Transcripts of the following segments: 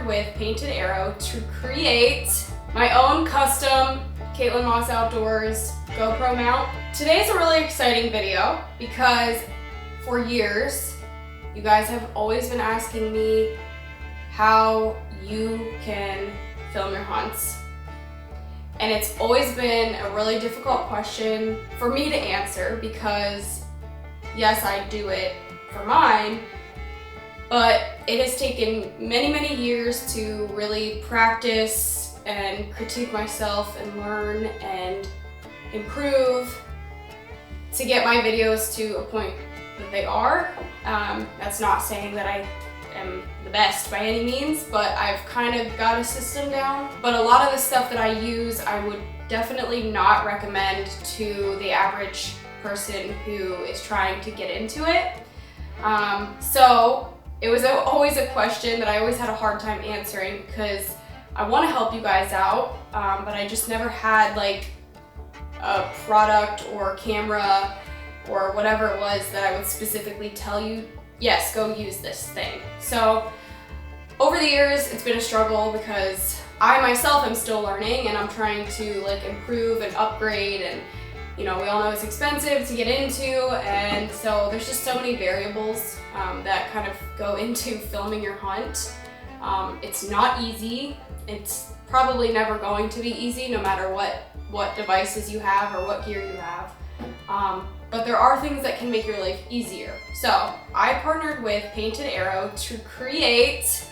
partnered with Painted Arrow to create my own custom Kaitlyn Moss Outdoors GoPro mount. Today's a really exciting video because for years, you guys have always been asking me how you can film your hunts. And it's always been a really difficult question for me to answer because yes, I do it for mine, but it has taken many, many years to really practice and critique myself and learn and improve to get my videos to a point that they are. That's not saying that I am the best by any means, but I've kind of got a system down. But a lot of the stuff that I use, I would definitely not recommend to the average person who is trying to get into it. So it was always a question that I always had a hard time answering because I want to help you guys out, but I just never had like a product or camera or whatever it was that I would specifically tell you, yes, go use this thing. So over the years, it's been a struggle because I myself am still learning and I'm trying to like improve and upgrade, and you know, we all know it's expensive to get into, and so there's just so many variables that kind of go into filming your hunt. It's not easy. It's probably never going to be easy no matter what devices you have or what gear you have. But there are things that can make your life easier. So I partnered with Painted Arrow to create,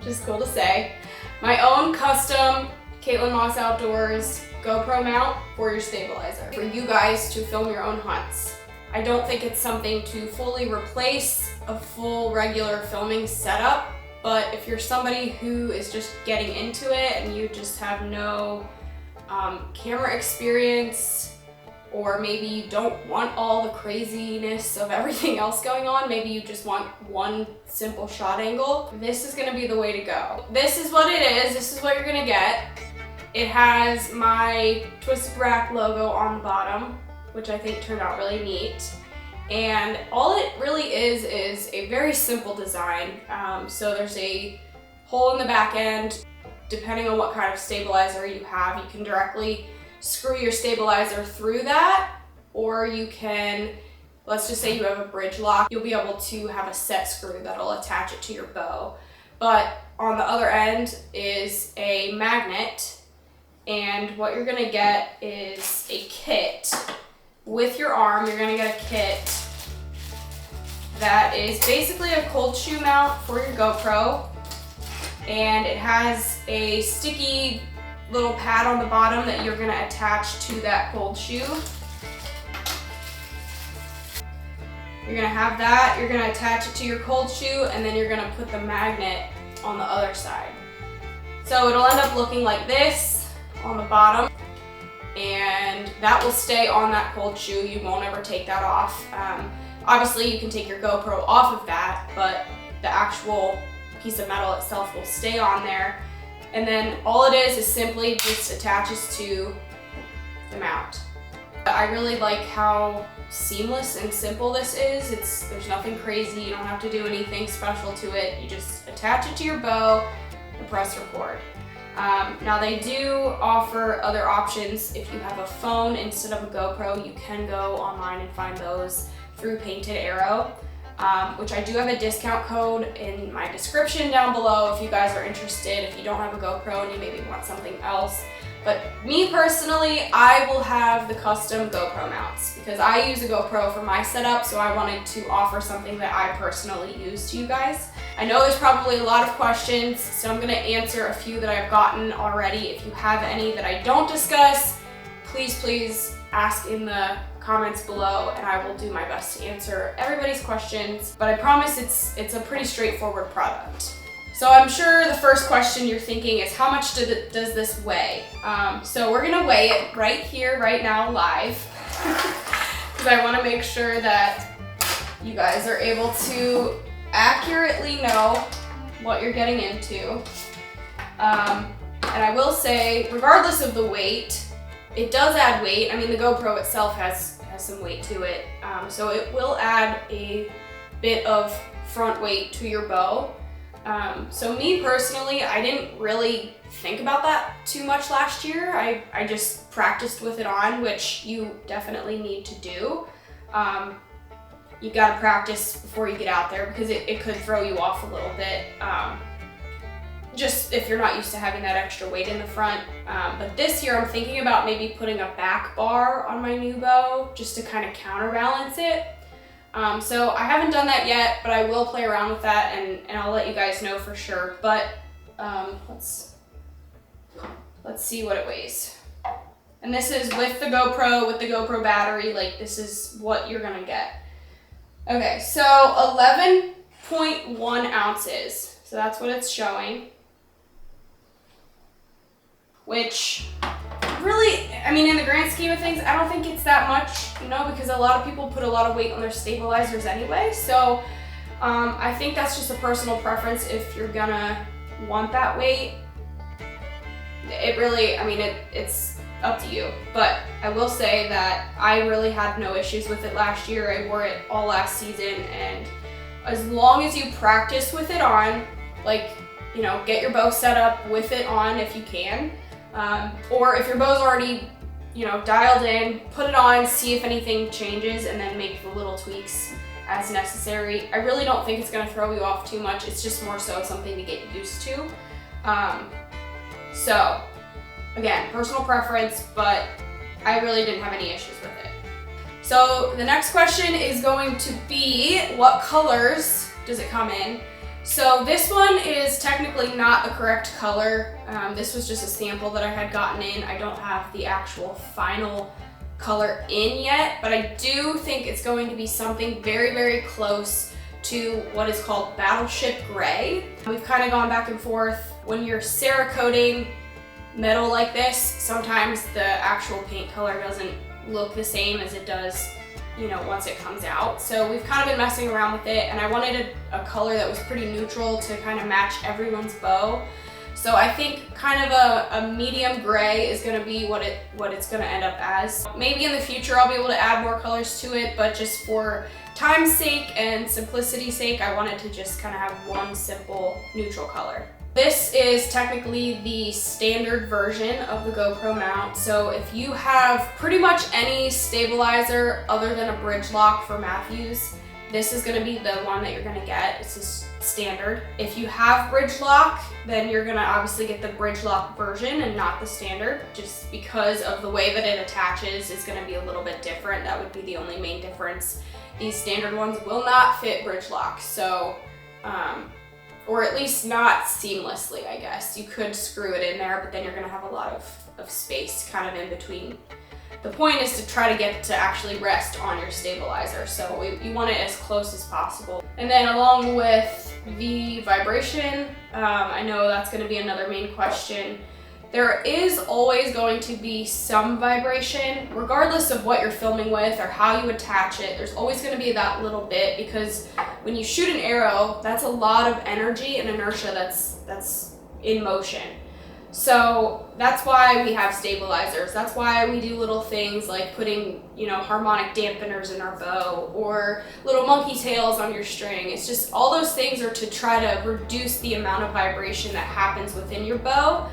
just cool to say, my own custom Kaitlyn Moss Outdoors GoPro mount for your stabilizer for you guys to film your own hunts. I don't think it's something to fully replace a full regular filming setup, but if you're somebody who is just getting into it and you just have no camera experience, or maybe you don't want all the craziness of everything else going on, maybe you just want one simple shot angle, this is gonna be the way to go. This is what it is, this is what you're gonna get. It has my Twisted Rack logo on the bottom, which I think turned out really neat. And all it really is a very simple design. So there's a hole in the back end. Depending on what kind of stabilizer you have, you can directly screw your stabilizer through that, or you can, let's just say you have a Bridgelock, you'll be able to have a set screw that'll attach it to your bow. But on the other end is a magnet, and what you're gonna get is a kit. With your arm, you're gonna get a kit that is basically a cold shoe mount for your GoPro, and it has a sticky little pad on the bottom that you're gonna attach to that cold shoe. You're gonna have that, you're gonna attach it to your cold shoe, and then you're gonna put the magnet on the other side. So it'll end up looking like this on the bottom, and that will stay on that cold shoe. You won't ever take that off. Obviously you can take your GoPro off of that, but the actual piece of metal itself will stay on there. And then all it is simply just attaches to the mount. I really like how seamless and simple this is. There's nothing crazy, you don't have to do anything special to it. You just attach it to your bow and press record. Now they do offer other options. If you have a phone instead of a GoPro, you can go online and find those through Painted Arrow. Which I do have a discount code in my description down below if you guys are interested, if you don't have a GoPro and you maybe want something else. But me personally, I will have the custom GoPro mounts because I use a GoPro for my setup, so I wanted to offer something that I personally use to you guys. I know there's probably a lot of questions, so I'm gonna answer a few that I've gotten already. If you have any that I don't discuss, please ask in the comments below and I will do my best to answer everybody's questions, but I promise it's a pretty straightforward product. So I'm sure the first question you're thinking is, how much does this weigh? So we're gonna weigh it right here, right now, live, because I wanna make sure that you guys are able to accurately know what you're getting into. And I will say, regardless of the weight, it does add weight. I mean, the GoPro itself has some weight to it, so it will add a bit of front weight to your bow. So me personally, I didn't really think about that too much last year. I just practiced with it on, which you definitely need to do. You gotta practice before you get out there because it could throw you off a little bit. Just if you're not used to having that extra weight in the front. But this year I'm thinking about maybe putting a back bar on my new bow just to kind of counterbalance it. So I haven't done that yet, but I will play around with that and I'll let you guys know for sure. But let's see what it weighs. And this is with the GoPro battery, like this is what you're gonna get. Okay, so 11.1 ounces. So that's what it's showing. Which really, I mean, in the grand scheme of things, I don't think it's that much, you know, because a lot of people put a lot of weight on their stabilizers anyway. So I think that's just a personal preference if you're gonna want that weight. It really, I mean, it's up to you. But I will say that I really had no issues with it last year. I wore it all last season, and as long as you practice with it on, like, you know, get your bow set up with it on if you can. Or if your bow's already, you know, dialed in, put it on, see if anything changes, and then make the little tweaks as necessary. I really don't think it's gonna throw you off too much. It's just more so something to get used to. So again, personal preference, but I really didn't have any issues with it. So the next question is going to be, what colors does it come in? So this one is technically not the correct color. This was just a sample that I had gotten in. I don't have the actual final color in yet, but I do think it's going to be something very, very close to what is called Battleship Gray. We've kind of gone back and forth. When you're Cerakoting metal like this, sometimes the actual paint color doesn't look the same as it does, you know, once it comes out. So we've kind of been messing around with it, and I wanted a color that was pretty neutral to kind of match everyone's bow. So I think kind of a medium gray is gonna be what it's gonna end up as. Maybe in the future I'll be able to add more colors to it, but just for time's sake and simplicity's sake, I wanted to just kind of have one simple neutral color. This is technically the standard version of the GoPro mount. So if you have pretty much any stabilizer other than a Bridgelock for Mathews, this is gonna be the one that you're gonna get. It's just standard. If you have Bridgelock, then you're gonna obviously get the Bridgelock version and not the standard, just because of the way that it attaches is gonna be a little bit different. That would be the only main difference. These standard ones will not fit Bridgelock, so, or at least not seamlessly, I guess. You could screw it in there, but then you're gonna have a lot of space kind of in between. The point is to try to get to actually rest on your stabilizer, so you want it as close as possible. And then along with the vibration, I know that's gonna be another main question. There is always going to be some vibration, regardless of what you're filming with or how you attach it. There's always gonna be that little bit, because when you shoot an arrow, that's a lot of energy and inertia that's in motion. So that's why we have stabilizers. That's why we do little things like putting, you know, harmonic dampeners in our bow or little monkey tails on your string. It's just all those things are to try to reduce the amount of vibration that happens within your bow.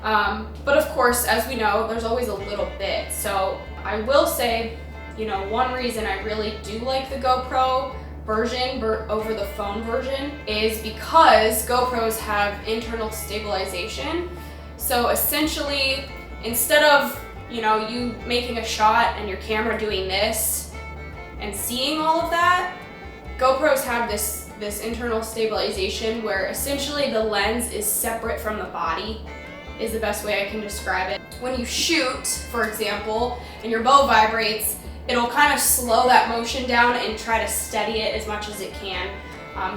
But of course, as we know, there's always a little bit. So I will say, you know, one reason I really do like the GoPro version over the phone version is because GoPros have internal stabilization. So essentially, instead of, you know, you making a shot and your camera doing this and seeing all of that, GoPros have this internal stabilization where essentially the lens is separate from the body, is the best way I can describe it. When you shoot, for example, and your bow vibrates, it'll kind of slow that motion down and try to steady it as much as it can.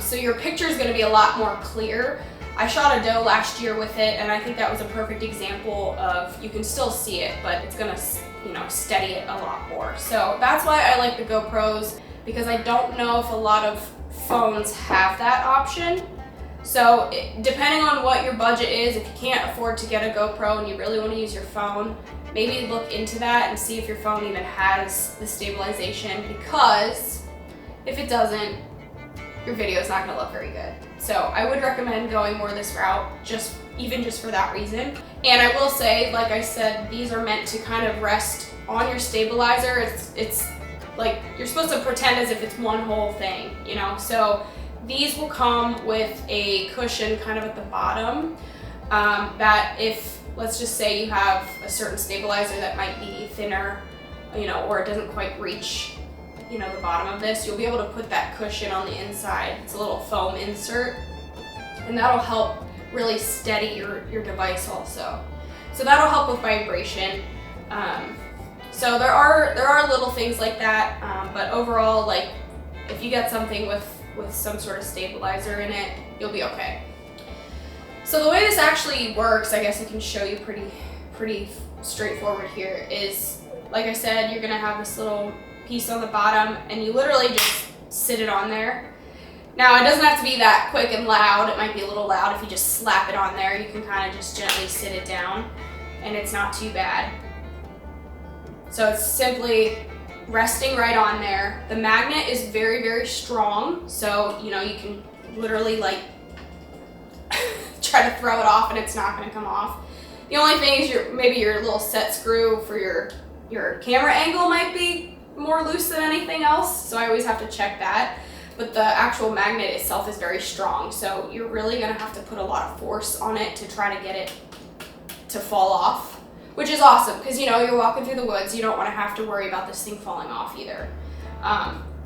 So your picture is going to be a lot more clear. I shot a doe last year with it, and I think that was a perfect example of, you can still see it, but it's going to, you know, steady it a lot more. So that's why I like the GoPros, because I don't know if a lot of phones have that option. So depending on what your budget is, if you can't afford to get a GoPro and you really want to use your phone, maybe look into that and see if your phone even has the stabilization, because if it doesn't, your video is not going to look very good. So I would recommend going more this route, even just for that reason. And I will say, like I said, these are meant to kind of rest on your stabilizer. It's like you're supposed to pretend as if it's one whole thing, you know? So these will come with a cushion kind of at the bottom that if, let's just say you have a certain stabilizer that might be thinner, you know, or it doesn't quite reach, you know, the bottom of this, you'll be able to put that cushion on the inside. It's a little foam insert, and that'll help really steady your device also. So that'll help with vibration. So there are little things like that, but overall, like if you get something with some sort of stabilizer in it, you'll be okay. So the way this actually works, I guess I can show you pretty straightforward here, is like I said, you're gonna have this little piece on the bottom and you literally just sit it on there. Now it doesn't have to be that quick and loud. It might be a little loud if you just slap it on there. You can kind of just gently sit it down and it's not too bad. So it's simply resting right on there. The magnet is very, very strong. So, you know, you can literally like try to throw it off and it's not gonna come off. The only thing is maybe your little set screw for your camera angle might be more loose than anything else. So I always have to check that. But the actual magnet itself is very strong. So you're really gonna have to put a lot of force on it to try to get it to fall off, which is awesome because, you know, you're walking through the woods. You don't want to have to worry about this thing falling off either.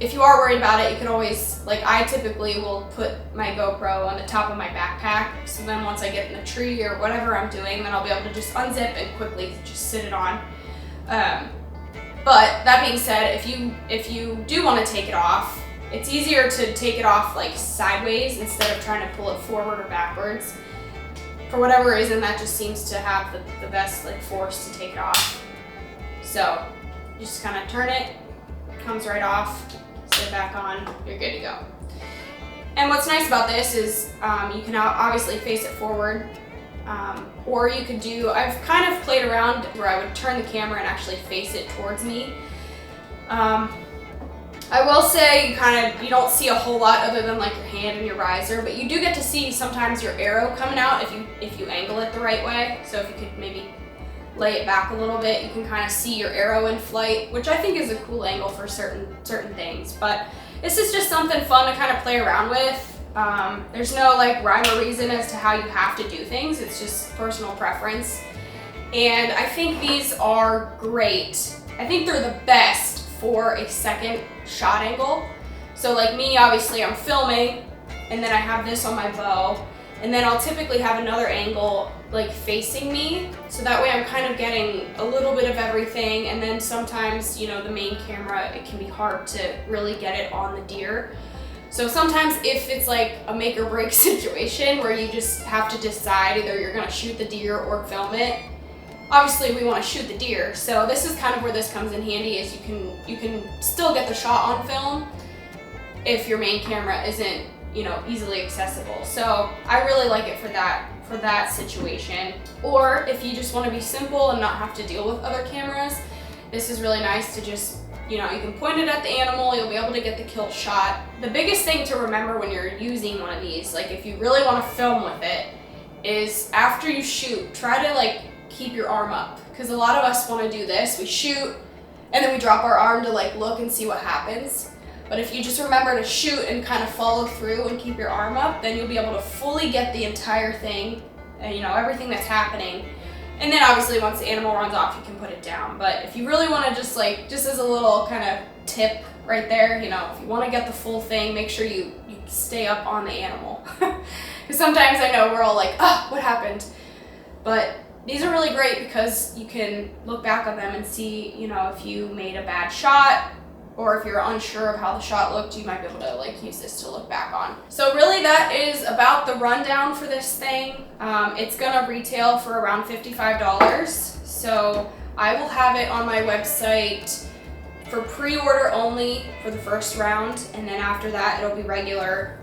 If you are worried about it, you can always, like I typically will put my GoPro on the top of my backpack. So then once I get in the tree or whatever I'm doing, then I'll be able to just unzip and quickly just sit it on. But that being said, if you do want to take it off, it's easier to take it off like sideways instead of trying to pull it forward or backwards. For whatever reason, that just seems to have the best like force to take it off. So you just kind of turn it, comes right off, sit it back on, you're good to go. And what's nice about this is you can obviously face it forward, or you could do, I've kind of played around where I would turn the camera and actually face it towards me. I will say you don't see a whole lot other than like your hand and your riser, but you do get to see sometimes your arrow coming out if you angle it the right way. So if you could maybe lay it back a little bit, you can kind of see your arrow in flight, which I think is a cool angle for certain things. But this is just something fun to kind of play around with. There's no like rhyme or reason as to how you have to do things. It's just personal preference. And I think these are great. I think they're the best for a second shot angle. So like me, obviously I'm filming and then I have this on my bow, and then I'll typically have another angle like facing me. So that way I'm kind of getting a little bit of everything, and then sometimes, you know, the main camera, it can be hard to really get it on the deer. So sometimes if it's like a make or break situation where you just have to decide either you're gonna shoot the deer or film it, obviously we want to shoot the deer. So this is kind of where this comes in handy, is you can still get the shot on film if your main camera isn't, you know, easily accessible. So I really like it for that situation. Or if you just want to be simple and not have to deal with other cameras, this is really nice to just, you know, you can point it at the animal, you'll be able to get the kill shot. The biggest thing to remember when you're using one of these, like if you really want to film with it, is after you shoot, try to like keep your arm up, because a lot of us want to do this. We shoot and then we drop our arm to like look and see what happens. But if you just remember to shoot and kind of follow through and keep your arm up, then you'll be able to fully get the entire thing, and you know, everything that's happening. And then obviously once the animal runs off, you can put it down. But if you really want to just as a little kind of tip right there, you know, if you want to get the full thing, make sure you stay up on the animal. Because sometimes I know we're all like, oh, what happened? But these are really great because you can look back on them and see, you know, if you made a bad shot, or if you're unsure of how the shot looked, you might be able to like use this to look back on. So really that is about the rundown for this thing. It's gonna retail for around $55. So I will have it on my website for pre-order only for the first round, and then after that it'll be regular,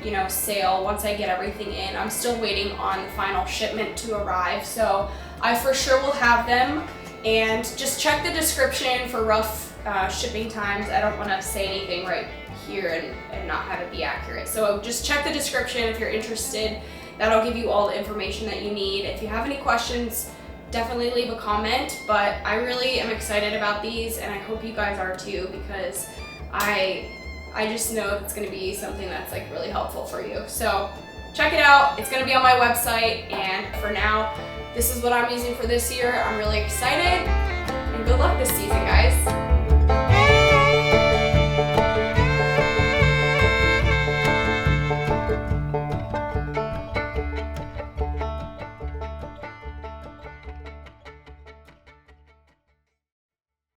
you know, sale once I get everything in. I'm still waiting on the final shipment to arrive, so I for sure will have them. And just check the description for rough shipping times. I don't want to say anything right here and not have it be accurate. So just check the description if you're interested. That'll give you all the information that you need. If you have any questions, definitely leave a comment, but I really am excited about these and I hope you guys are too, because I just know it's gonna be something that's like really helpful for you. So check it out, it's gonna be on my website, and for now, this is what I'm using for this year. I'm really excited, and good luck this season, guys.